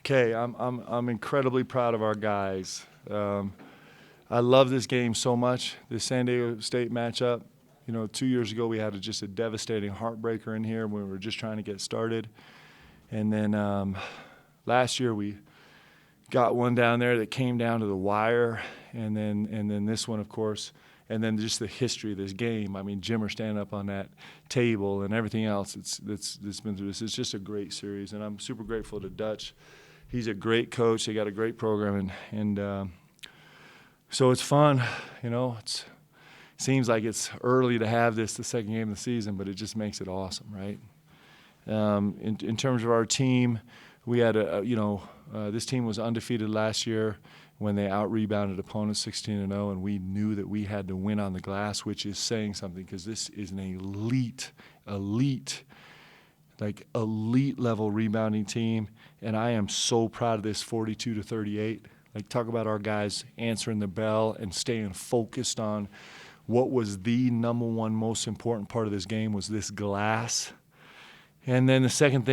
Okay, I'm incredibly proud of our guys. I love this game so much, this San Diego State matchup. 2 years ago we had just a devastating heartbreaker in here when we were just trying to get started. And then last year we got one down there that came down to the wire, and then this one, of course, and then just the history of this game. I mean, Jimmer standing up on that table and everything else that's been through this. It's just a great series, and I'm super grateful to Dutch. He's a great coach. They got a great program, and so it's fun. It seems like it's early to have the second game of the season, but it just makes it awesome, right? In terms of our team, we had this team was undefeated last year when they out-rebounded opponents 16-0, and we knew that we had to win on the glass, which is saying something because this is an elite level rebounding team, and I am so proud of this 42-38. Talk about our guys answering the bell and staying focused on what was the number one most important part of this game was this glass. And then the second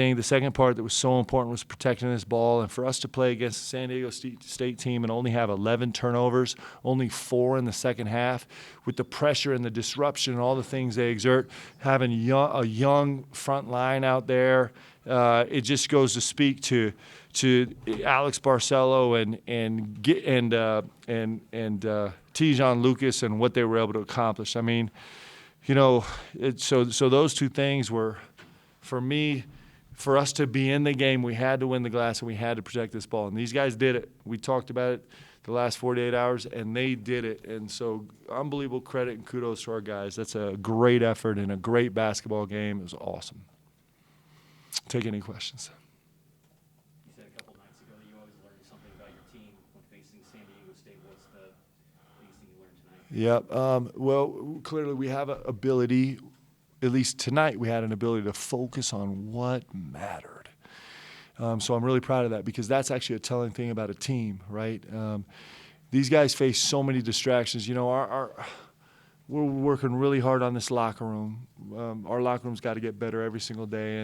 part that was so important was protecting this ball. And for us to play against the San Diego State team and only have 11 turnovers, only 4 in the second half, with the pressure and the disruption and all the things they exert, having a young front line out there, it just goes to speak to Alex Barcelo and Tijon Lucas and what they were able to accomplish. I mean, so those two things were. For me, for us to be in the game, we had to win the glass and we had to protect this ball. And these guys did it. We talked about it the last 48 hours, and they did it. And so unbelievable credit and kudos to our guys. That's a great effort and a great basketball game. It was awesome. Take any questions. You said a couple nights ago that you always learn something about your team when facing San Diego State. What's the biggest thing you learned tonight? Yep. Well, clearly we have an ability. At least tonight, we had an ability to focus on what mattered. So I'm really proud of that because that's actually a telling thing about a team, right? These guys face so many distractions. We're working really hard on this locker room. Our locker room's got to get better every single day,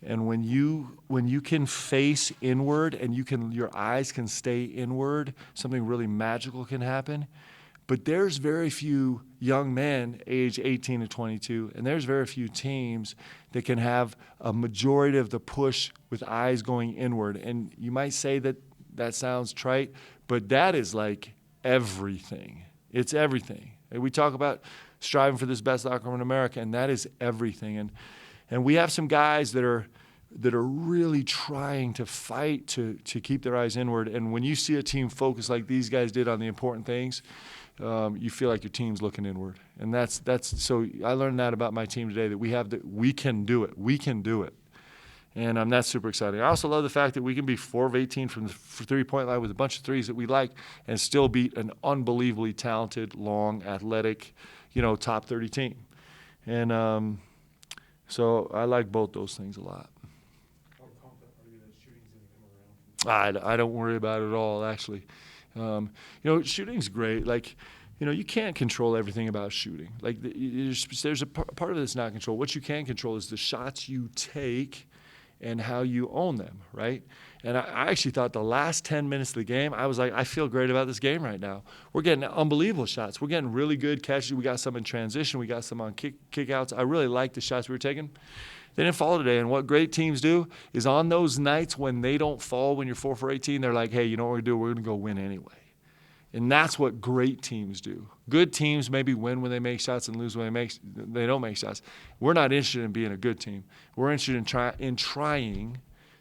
and when you can face inward and your eyes can stay inward, something really magical can happen. But there's very few young men age 18 to 22, and there's very few teams that can have a majority of the push with eyes going inward. And you might say that sounds trite, but that is like everything. It's everything. And we talk about striving for this best locker room in America, and that is everything. And we have some guys that are really trying to fight to keep their eyes inward. And when you see a team focus like these guys did on the important things, you feel like your team's looking inward. And that's so I learned that about my team today, that we can do it. We can do it. And that's super exciting. I also love the fact that we can be 4 of 18 from the three-point line with a bunch of threes that we like and still beat an unbelievably talented, long, athletic, top 30 team. And so I like both those things a lot. How confident are you that shooting's going to come around? I don't worry about it at all, actually. Shooting's great. You can't control everything about shooting. There's a part of it that's not controlled. What you can control is the shots you take and how you own them, right? And I actually thought the last 10 minutes of the game, I was like, I feel great about this game right now. We're getting unbelievable shots. We're getting really good catches. We got some in transition. We got some on kickouts. I really like the shots we were taking. They didn't fall today, and what great teams do is on those nights when they don't fall, when you're 4 for 18, they're like, hey, you know what we're going to do? We're going to go win anyway. And that's what great teams do. Good teams maybe win when they make shots and lose when they don't make shots. We're not interested in being a good team. We're interested in trying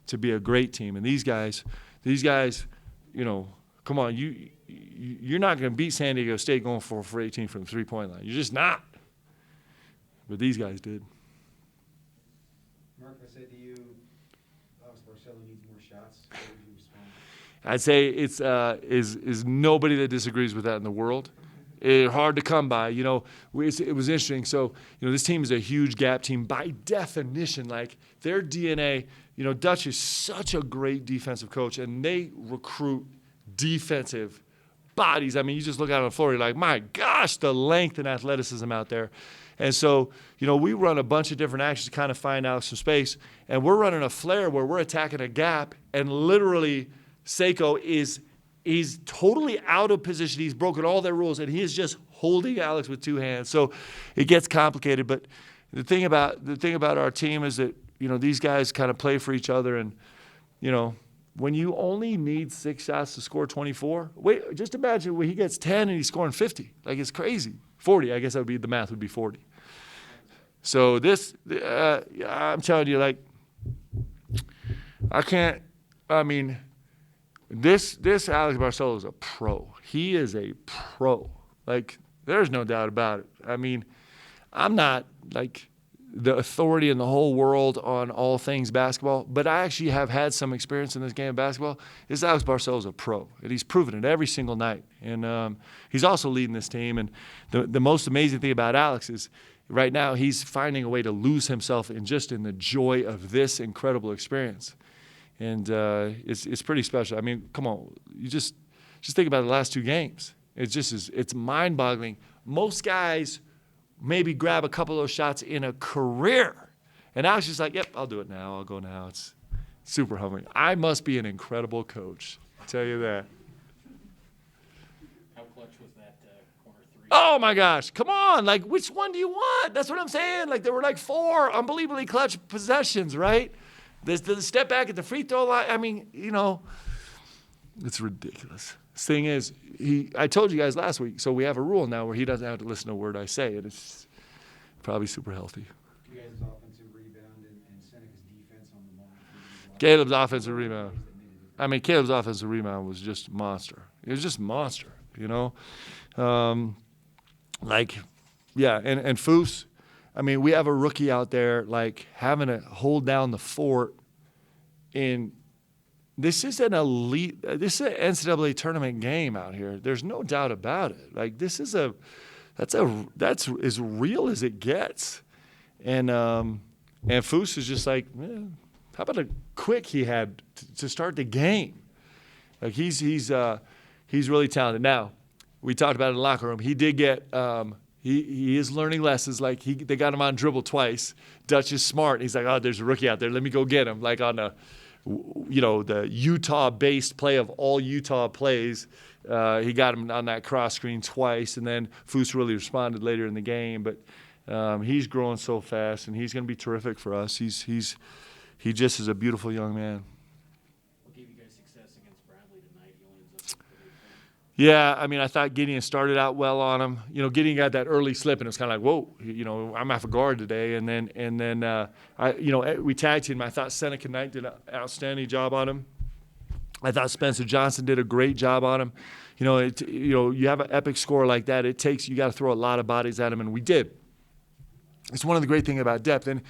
to be a great team. And these guys, come on, you're not going to beat San Diego State going 4 for 18 from the three-point line. You're just not. But these guys did. Mark, I said to you, Alex Barcelo needs more shots. How would you respond? I'd say it's is nobody that disagrees with that in the world. It's hard to come by. It was interesting. So, this team is a huge gap team by definition. Like their DNA, Dutch is such a great defensive coach, and they recruit defensive bodies. I mean, you just look out on the floor, you're like, my gosh, the length and athleticism out there. And so, we run a bunch of different actions to kind of find Alex some space. And we're running a flare where we're attacking a gap, and literally Seiko he's totally out of position. He's broken all their rules, and he is just holding Alex with two hands. So it gets complicated. But the thing about our team is that, these guys kind of play for each other. And, when you only need 6 shots to score 24, wait, just imagine when he gets 10 and he's scoring 50. Like, it's crazy. 40, I guess that would be, the math would be 40. So I'm telling you, like, this Alex Barcelo is a pro. He is a pro. Like, there's no doubt about it. I mean, I'm not, like, the authority in the whole world on all things basketball, but I actually have had some experience in this game of basketball. This Alex Barcelo is a pro, and he's proven it every single night. And he's also leading this team. And the most amazing thing about Alex is right now he's finding a way to lose himself in the joy of this incredible experience. And it's pretty special. I mean, come on, you just think about the last 2 games. It's mind-boggling. Most guys maybe grab a couple of those shots in a career. And Alex is just like, yep, I'll do it now. I'll go now. It's super humbling. I must be an incredible coach. I'll tell you that. How clutch was that corner 3? Oh, my gosh. Come on. Like, which one do you want? That's what I'm saying. Like, there were like 4 unbelievably clutch possessions, right? The step back at the free throw line. I mean, it's ridiculous. The thing is, I told you guys last week, so we have a rule now where he doesn't have to listen to a word I say, and it's probably super healthy. You guys' offensive rebound and Seneca's defense on the long. Caleb's offensive rebound. I mean, Caleb's offensive rebound was just monster. It was just monster, And Foose, I mean, we have a rookie out there, like, having to hold down the fort in – this is an elite. This is an NCAA tournament game out here. There's no doubt about it. Like, that's as real as it gets. And Foose is just like, man, how about a quick he had to start the game? Like, he's really talented. Now, we talked about it in the locker room. He did get he is learning lessons. Like, they got him on dribble twice. Dutch is smart. He's like, oh, there's a rookie out there. Let me go get him. Like, on the Utah-based play of all Utah plays, he got him on that cross screen twice, and then Foose really responded later in the game. But he's growing so fast, and he's going to be terrific for us. He just is a beautiful young man. What gave you guys success against Bradley tonight? He only ends up with 8 points. Yeah, I mean, I thought Gideon started out well on him. Gideon got that early slip, and it was kind of like, whoa, I'm off a guard today. And then we tag teamed. I thought Seneca Knight did an outstanding job on him. I thought Spencer Johnson did a great job on him. You have an epic score like that. You got to throw a lot of bodies at him, and we did. It's one of the great things about depth. And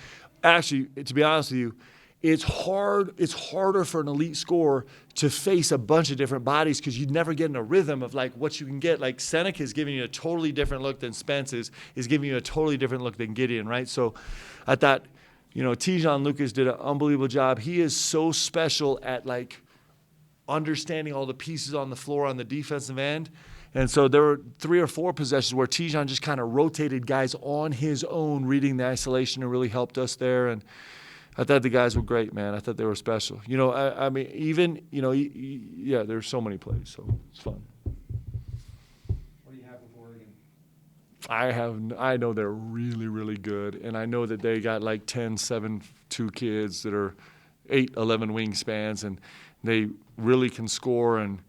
actually, to be honest with you, it's harder for an elite scorer to face a bunch of different bodies because you never get in a rhythm of like what you can get. Like, Seneca is giving you a totally different look than Spence is giving you a totally different look than Gideon, right? So I thought, Tijon Lucas did an unbelievable job. He is so special at like understanding all the pieces on the floor on the defensive end. And so there were 3 or 4 possessions where Tijon just kind of rotated guys on his own, reading the isolation, and really helped us there. And I thought the guys were great, man. I thought they were special. I mean, even, there's so many plays, so it's fun. What do you have with Oregon? I know they're really, really good, and I know that they got like 10, 7, 2 kids that are 8, 11 wingspans, and they really can score, and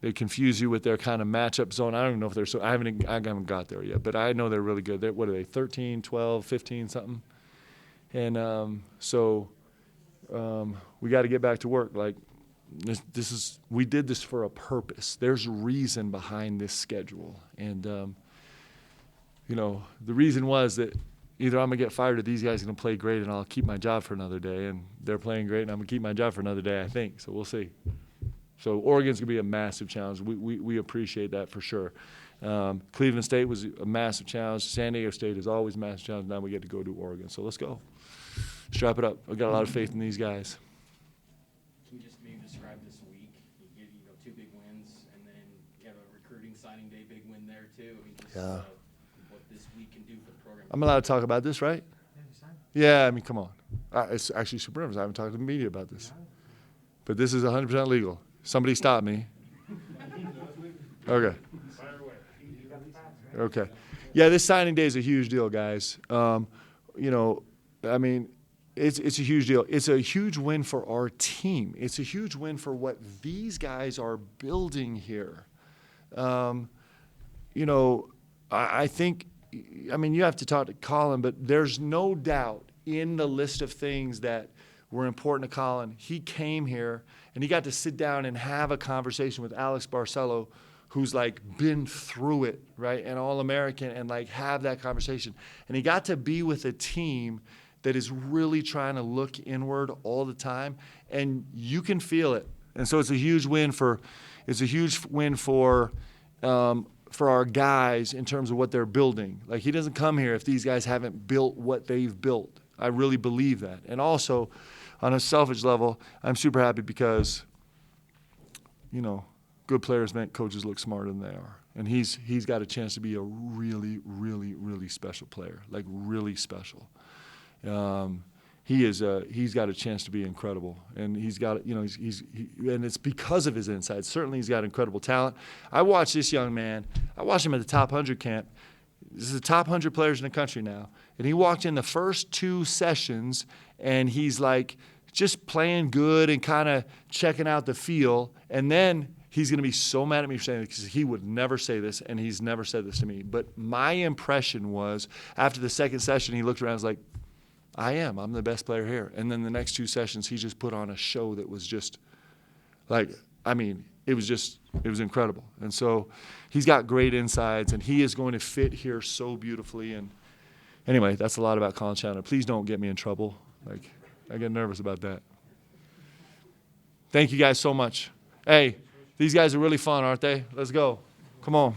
they confuse you with their kind of matchup zone. I don't even know if they're so – I haven't got there yet, but I know they're really good. What are they, 13, 12, 15, something? And we got to get back to work. Like, we did this for a purpose. There's reason behind this schedule. And, the reason was that either I'm going to get fired or these guys are going to play great and I'll keep my job for another day. And they're playing great and I'm going to keep my job for another day, I think. So we'll see. So Oregon's going to be a massive challenge. We appreciate that for sure. Cleveland State was a massive challenge. San Diego State is always a massive challenge. Now we get to go to Oregon. So let's go. Strap it up. I've got a lot of faith in these guys. Can you just maybe describe this week? You get 2 big wins, and then you have a recruiting signing day big win there too. I mean, just, Yeah. this week can do for the program. I'm allowed to talk about this, right? Yeah, I mean, come on. It's actually super nervous. I haven't talked to the media about this. But this is 100% legal. Somebody stop me. Okay. Okay. Yeah, this signing day is a huge deal, guys. You know, I mean, it's a huge deal. It's a huge win for our team. It's a huge win for what these guys are building here. You know, I think, I mean, you have to talk to Colin, but there's no doubt in the list of things that were important to Colin. He came here and he got to sit down and have a conversation with Alex Barcelo, who's like been through it, right, and All-American, and like have that conversation. And he got to be with a team that is really trying to look inward all the time, and you can feel it. And so it's a huge win for our guys in terms of what they're building. Like, he doesn't come here if these guys haven't built what they've built. I really believe that. And also, on a selfish level, I'm super happy because, you know, good players make coaches look smarter than they are. And he's got a chance to be a really, really, really special player, like really special. He's got a chance to be incredible, and he's got, you know, and it's because of his insides. Certainly, he's got incredible talent. I watched this young man. I watched him at the top 100 camp. This is the top 100 players in the country now, and he walked in the first 2 sessions, and he's like just playing good and kind of checking out the feel, and then he's going to be so mad at me for saying this because he would never say this, and he's never said this to me. But my impression was after the second session, he looked around and was like, I'm the best player here. And then the next 2 sessions, he just put on a show that was just like, I mean, it was incredible. And so he's got great insides, and he is going to fit here so beautifully. And anyway, that's a lot about Colin Chandler. Please don't get me in trouble. Like, I get nervous about that. Thank you guys so much. Hey, these guys are really fun, aren't they? Let's go. Come on.